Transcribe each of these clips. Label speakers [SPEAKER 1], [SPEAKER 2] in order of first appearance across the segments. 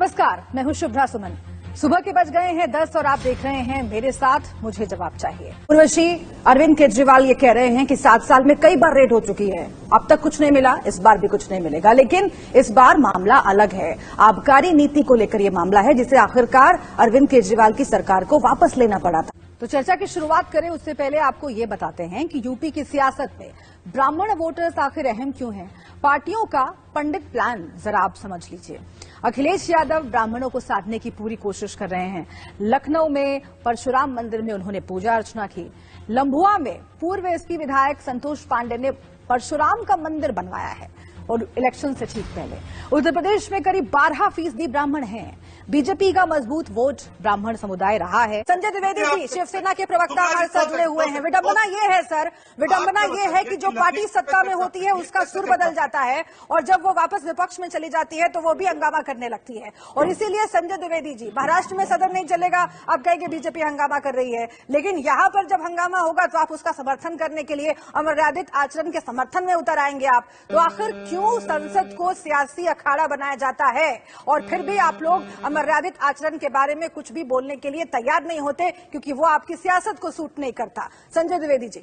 [SPEAKER 1] नमस्कार, मैं हूं शुभ्रा सुमन। सुबह के बज गए हैं 10 और आप देख रहे हैं मेरे साथ मुझे जवाब चाहिए। उर्वशी, अरविंद केजरीवाल ये कह रहे हैं कि 7 साल में कई बार रेड हो चुकी है, अब तक कुछ नहीं मिला, इस बार भी कुछ नहीं मिलेगा। लेकिन इस बार मामला अलग है। आबकारी नीति को लेकर यह मामला है जिसे आखिरकार अरविंद केजरीवाल की सरकार को वापस लेना पड़ा था। तो चर्चा की शुरुआत करें उससे पहले आपको ये बताते हैं कि यूपी की सियासत में ब्राह्मण वोटर्स आखिर अहम क्यों हैं। पार्टियों का पंडित प्लान जरा आप समझ लीजिए। अखिलेश यादव ब्राह्मणों को साधने की पूरी कोशिश कर रहे हैं। लखनऊ में परशुराम मंदिर में उन्होंने पूजा अर्चना की। लंबुआ में पूर्व एसपी विधायक संतोष पांडे ने परशुराम का मंदिर बनवाया है और इलेक्शन से ठीक पहले। उत्तर प्रदेश में करीब 12% ब्राह्मण हैं। बीजेपी का मजबूत वोट ब्राह्मण समुदाय रहा है। संजय द्विवेदी जी, शिवसेना के प्रवक्ता हमारे साथ जुड़े हुए हैं। विडंबना ये है सर, विडंबना ये है कि जो पार्टी सत्ता में होती है उसका सुर बदल जाता है और जब वो वापस विपक्ष में चली जाती है तो वो भी हंगामा करने लगती है। और इसीलिए संजय द्विवेदी जी, महाराष्ट्र में सदन नहीं चलेगा, आप कहेंगे बीजेपी हंगामा कर रही है, लेकिन यहाँ पर जब हंगामा होगा तो आप उसका समर्थन करने के लिए अमर्यादित आचरण के समर्थन में उतर आएंगे आप। तो आखिर क्यों संसद को सियासी अखाड़ा बनाया जाता है और फिर भी आप लोग अमर्यादित आचरण के बारे में कुछ भी बोलने के लिए तैयार नहीं होते, क्योंकि वो आपकी सियासत को सूट नहीं करता। संजय द्विवेदी जी,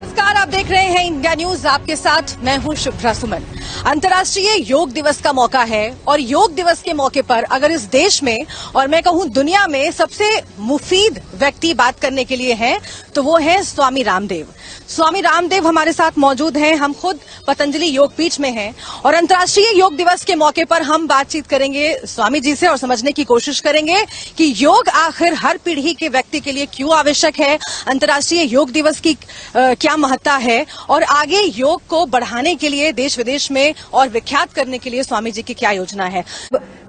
[SPEAKER 1] नमस्कार, आप देख रहे हैं इंडिया न्यूज, आपके साथ मैं हूं शुभ्रा सुमन। अंतर्राष्ट्रीय योग दिवस का मौका है और योग दिवस के मौके पर अगर इस देश में और मैं कहूं दुनिया में सबसे मुफीद व्यक्ति बात करने के लिए हैं तो वो हैं स्वामी रामदेव। स्वामी रामदेव हमारे साथ मौजूद हैं। हम खुद पतंजलि योग पीठ में हैं और अंतर्राष्ट्रीय योग दिवस के मौके पर हम बातचीत करेंगे स्वामी जी से और समझने की कोशिश करेंगे कि योग आखिर हर पीढ़ी के व्यक्ति के लिए क्यों आवश्यक है, अंतर्राष्ट्रीय योग दिवस की क्या महत्ता है और आगे योग को बढ़ाने के लिए देश विदेश में और विख्यात करने के लिए स्वामी जी की क्या योजना है।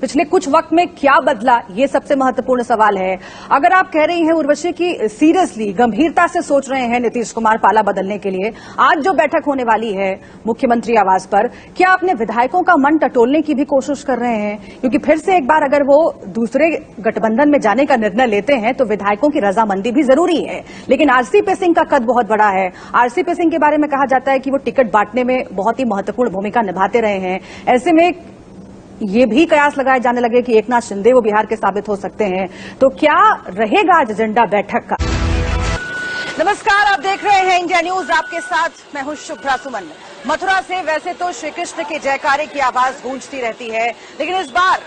[SPEAKER 1] पिछले कुछ वक्त में क्या बदला, ये सबसे महत्वपूर्ण सवाल है। अगर आप कह रही हैं उर्वशी की सीरियसली गंभीरता से सोच रहे हैं नीतीश कुमार पाला बदलने के लिए, आज जो बैठक होने वाली है मुख्यमंत्री आवास पर, क्या अपने विधायकों का मन टटोलने की भी कोशिश कर रहे हैं? क्योंकि फिर से एक बार अगर वो दूसरे गठबंधन में जाने का निर्णय लेते हैं तो विधायकों की रजामंदी भी जरूरी है। लेकिन आरसीपी सिंह का कद बहुत बड़ा है। आरसीपी सिंह के बारे में कहा जाता है कि वो टिकट बांटने में बहुत ही महत्वपूर्ण भूमिका निभाते रहे हैं। ऐसे में ये भी कयास लगाए जाने लगे कि एकनाथ शिंदे वो बिहार के साबित हो सकते हैं। तो क्या रहेगा आज एजेंडा बैठक का? नमस्कार, आप देख रहे हैं इंडिया न्यूज, आपके साथ मैं हूं शुभ्रा सुमन। मथुरा से वैसे तो श्री कृष्ण के जयकारे की आवाज गूंजती रहती है, लेकिन इस बार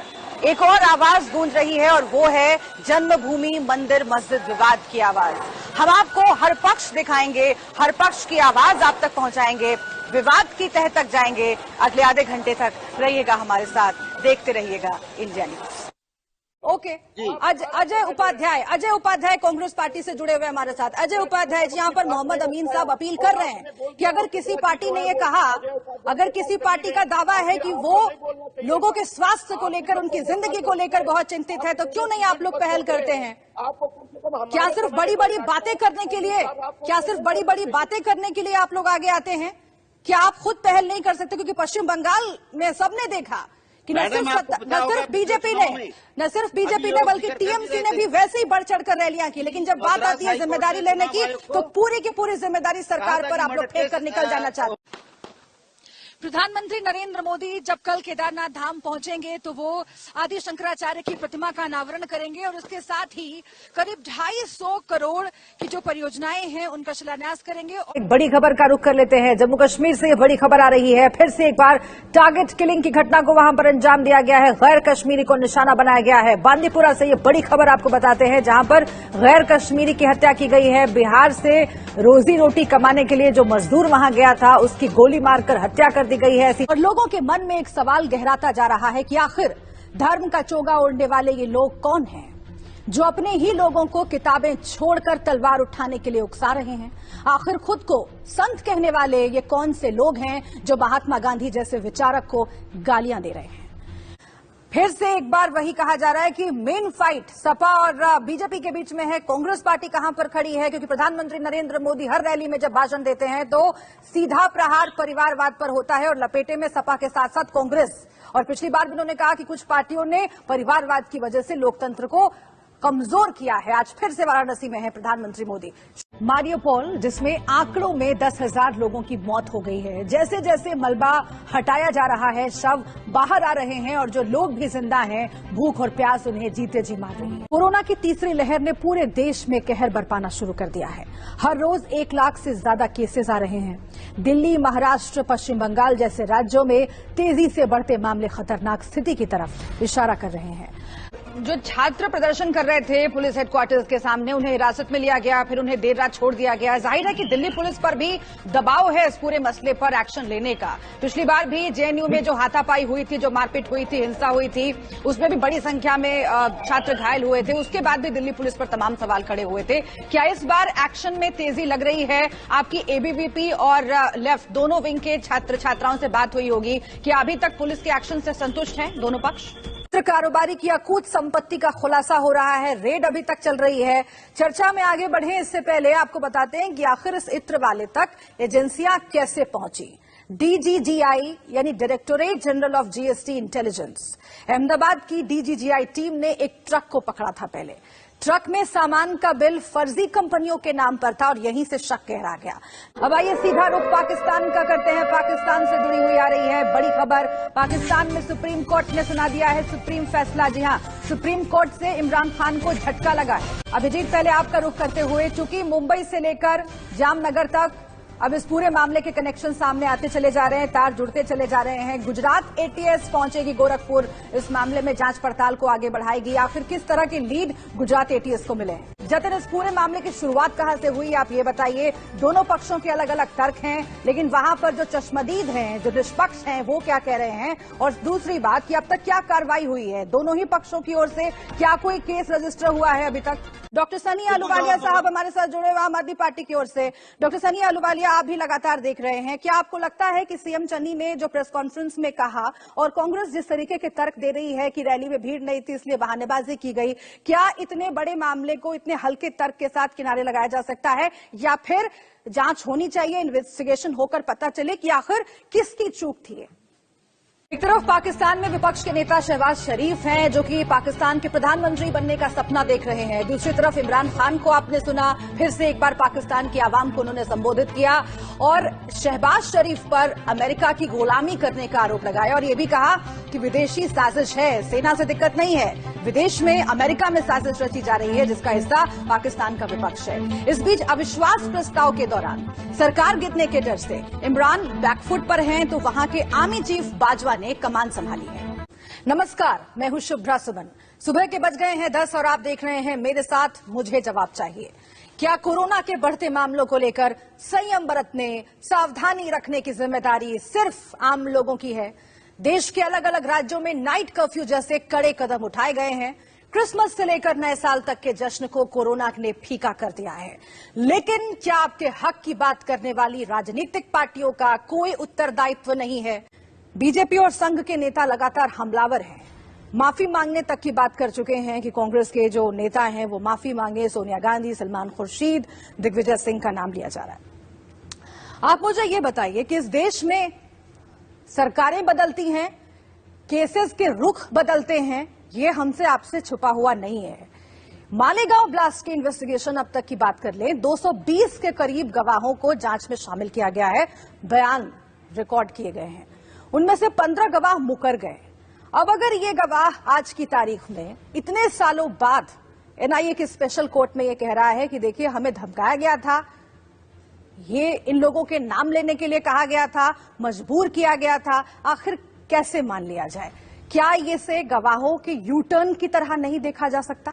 [SPEAKER 1] एक और आवाज गूंज रही है और वो है जन्मभूमि मंदिर मस्जिद विवाद की आवाज। हम आपको हर पक्ष दिखाएंगे, हर पक्ष की आवाज आप तक पहुंचाएंगे, विवाद की तह तक जाएंगे। अगले आधे घंटे तक रहिएगा हमारे साथ, देखते रहिएगा India News. Okay, Ajay Upadhyay Congress party से जुड़े हुए हमारे साथ। अजय उपाध्याय जी, यहाँ पर मोहम्मद अमीन साहब अपील कर रहे हैं कि अगर किसी पार्टी ने ये कहा, अगर किसी पार्टी का दावा है कि वो लोगों के स्वास्थ्य को लेकर, उनकी जिंदगी को लेकर बहुत चिंतित है, तो क्यों नहीं आप लोग पहल करते हैं? क्या सिर्फ बड़ी बड़ी बातें करने के लिए आप लोग आगे आते हैं? क्या आप खुद पहल नहीं कर सकते? क्योंकि पश्चिम बंगाल में सबने देखा कि न सिर्फ बीजेपी ने बल्कि टीएमसी ने भी वैसे ही बढ़ चढ़कर रैलियां की, लेकिन जब बात आती है जिम्मेदारी लेने की तो पूरी की पूरी जिम्मेदारी सरकार पर आप लोग फेंक कर निकल जाना चाहते हैं। प्रधानमंत्री नरेंद्र मोदी जब कल केदारनाथ धाम पहुंचेंगे तो वो आदि शंकराचार्य की प्रतिमा का अनावरण करेंगे और उसके साथ ही करीब 250 करोड़ की जो परियोजनाएं हैं उनका शिलान्यास करेंगे। एक बड़ी खबर का रुख कर लेते हैं। जम्मू कश्मीर से ये बड़ी खबर आ रही है। फिर से एक बार टारगेट किलिंग की घटना को वहां पर अंजाम दिया गया है। गैर कश्मीरी को निशाना बनाया गया है। बांदीपुरा से ये बड़ी खबर आपको बताते हैं, जहां पर गैर कश्मीरी की हत्या की गई है। बिहार से रोजी रोटी कमाने के लिए जो मजदूर वहां गया था उसकी गोली मारकर हत्या कर दी गई है। और लोगों के मन में एक सवाल गहराता जा रहा है कि आखिर धर्म का चोगा ओढ़ने वाले ये लोग कौन हैं जो अपने ही लोगों को किताबें छोड़कर तलवार उठाने के लिए उकसा रहे हैं? आखिर खुद को संत कहने वाले ये कौन से लोग हैं जो महात्मा गांधी जैसे विचारक को गालियां दे रहे हैं? फिर से एक बार वही कहा जा रहा है कि मेन फाइट सपा और बीजेपी के बीच में है। कांग्रेस पार्टी कहां पर खड़ी है? क्योंकि प्रधानमंत्री नरेंद्र मोदी हर रैली में जब भाषण देते हैं तो सीधा प्रहार परिवारवाद पर होता है और लपेटे में सपा के साथ साथ कांग्रेस। और पिछली बार भी उन्होंने कहा कि कुछ पार्टियों ने परिवारवाद की वजह से लोकतंत्र को कमजोर किया है। आज फिर से वाराणसी में है प्रधानमंत्री मोदी। मारियोपोल, जिसमें आंकड़ों में 10,000 लोगों की मौत हो गई है। जैसे जैसे मलबा हटाया जा रहा है, शव बाहर आ रहे हैं और जो लोग भी जिंदा हैं, भूख और प्यास उन्हें जीते जी मार रही है। कोरोना की तीसरी लहर ने पूरे देश में कहर बरपाना शुरू कर दिया है। हर रोज 1 लाख से ज्यादा केसेस आ रहे हैं। दिल्ली, महाराष्ट्र, पश्चिम बंगाल जैसे राज्यों में तेजी से बढ़ते मामले खतरनाक स्थिति की तरफ इशारा कर रहे हैं। जो छात्र प्रदर्शन कर रहे थे पुलिस हेडक्वार्टर्स के सामने, उन्हें हिरासत में लिया गया, फिर उन्हें देर रात छोड़ दिया गया। जाहिर है कि दिल्ली पुलिस पर भी दबाव है इस पूरे मसले पर एक्शन लेने का। पिछली बार भी जेएनयू में जो हाथापाई हुई थी, जो मारपीट हुई थी, हिंसा हुई थी, उसमें भी बड़ी संख्या में छात्र घायल हुए थे। उसके बाद भी दिल्ली पुलिस पर तमाम सवाल खड़े हुए थे। क्या इस बार एक्शन में तेजी लग रही है? आपकी एबीवीपी और लेफ्ट दोनों विंग के छात्र छात्राओं से बात हुई होगी कि अभी तक पुलिस के एक्शन से संतुष्ट हैं दोनों पक्ष? कारोबारी की अकूत संपत्ति का खुलासा हो रहा है। रेड अभी तक चल रही है। चर्चा में आगे बढ़े इससे पहले आपको बताते हैं कि आखिर इस इत्र वाले तक एजेंसियां कैसे पहुंची। डीजीजीआई यानी directorate general of GST intelligence, Ahmedabad की डीजीजीआई टीम ने एक ट्रक को पकड़ा था। पहले ट्रक में सामान का बिल फर्जी कंपनियों के नाम पर था और यहीं से शक गहरा गया। अब आइए सीधा रुख पाकिस्तान का करते हैं। पाकिस्तान से जुड़ी हुई आ रही है बड़ी खबर। पाकिस्तान में सुप्रीम कोर्ट ने सुना दिया है सुप्रीम फैसला। जी हां, सुप्रीम कोर्ट से इमरान खान को झटका लगा है। अभिजीत, पहले आपका रुख करते हुए, चूंकि मुंबई से लेकर जामनगर तक अब इस पूरे मामले के कनेक्शन सामने आते चले जा रहे हैं, तार जुड़ते चले जा रहे हैं। गुजरात एटीएस पहुंचेगी गोरखपुर, इस मामले में जांच पड़ताल को आगे बढ़ाएगी। आखिर किस तरह की लीड गुजरात एटीएस को मिले हैं? जतिन, इस पूरे मामले की शुरुआत कहां से हुई, आप ये बताइए। दोनों पक्षों के अलग अलग तर्क हैं, लेकिन वहां पर जो चश्मदीद हैं, जो निष्पक्ष हैं, वो क्या कह रहे हैं? और दूसरी बात कि अब तक क्या कार्रवाई हुई है दोनों ही पक्षों की ओर से? क्या कोई केस रजिस्टर हुआ है अभी तक? डॉक्टर सनी अहलूवालिया साहब हमारे साथ जुड़े हुए आम आदमी पार्टी की ओर से। डॉक्टर सनी अहलूवालिया, आप भी लगातार देख रहे हैं, क्या आपको लगता है कि सीएम चन्नी ने जो प्रेस कॉन्फ्रेंस में कहा और कांग्रेस जिस तरीके के तर्क दे रही है कि रैली में भीड़ नहीं थी इसलिए बहानेबाजी की गई, क्या इतने बड़े मामले को इतने हल्के तर्क के साथ किनारे लगाया जा सकता है, या फिर जांच होनी चाहिए, इन्वेस्टिगेशन होकर पता चले कि आखिर किसकी चूक थी? एक तरफ पाकिस्तान में विपक्ष के नेता शहबाज शरीफ हैं, जो कि पाकिस्तान के प्रधानमंत्री बनने का सपना देख रहे हैं। दूसरी तरफ इमरान खान को आपने सुना, फिर से एक बार पाकिस्तान की आवाम को उन्होंने संबोधित किया और शहबाज शरीफ पर अमेरिका की गुलामी करने का आरोप लगाया और ये भी कहा कि विदेशी साजिश है, सेना से दिक्कत नहीं है, विदेश में अमेरिका में साजिश रची जा रही है जिसका हिस्सा पाकिस्तान का विपक्ष है। इस बीच अविश्वास प्रस्ताव के दौरान सरकार गिरने के डर से इमरान बैकफुट पर हैं, तो वहां के आर्मी चीफ बाजवा ने कमान संभाली है। नमस्कार, मैं हूं शुभ्रा सुमन। सुबह के बज गए हैं 10 और आप देख रहे हैं मेरे साथ मुझे जवाब चाहिए। क्या कोरोना के बढ़ते मामलों को लेकर संयम बरतने, सावधानी रखने की जिम्मेदारी सिर्फ आम लोगों की है? देश के अलग अलग राज्यों में नाइट कर्फ्यू जैसे कड़े कदम उठाए गए हैं। क्रिसमस से लेकर नए साल तक के जश्न को कोरोना ने फीका कर दिया है। लेकिन क्या आपके हक की बात करने वाली राजनीतिक पार्टियों का कोई उत्तरदायित्व नहीं है? बीजेपी और संघ के नेता लगातार हमलावर हैं, माफी मांगने तक की बात कर चुके हैं कि कांग्रेस के जो नेता हैं वो माफी मांगे। सोनिया गांधी, सलमान खुर्शीद, दिग्विजय सिंह का नाम लिया जा रहा है। आप मुझे ये बताइए कि इस देश में सरकारें बदलती हैं, केसेस के रुख बदलते हैं, ये हमसे आपसे छुपा हुआ नहीं है। मालेगांव ब्लास्ट की इन्वेस्टिगेशन अब तक की बात कर लें, 220 के करीब गवाहों को जांच में शामिल किया गया है, बयान रिकॉर्ड किए गए हैं, उनमें से 15 गवाह मुकर गए। अब अगर ये गवाह आज की तारीख में इतने सालों बाद एनआईए की स्पेशल कोर्ट में ये कह रहा है कि देखिए हमें धमकाया गया था, ये इन लोगों के नाम लेने के लिए कहा गया था, मजबूर किया गया था, आखिर कैसे मान लिया जाए? क्या ये से गवाहों के यू टर्न की तरह नहीं देखा जा सकता?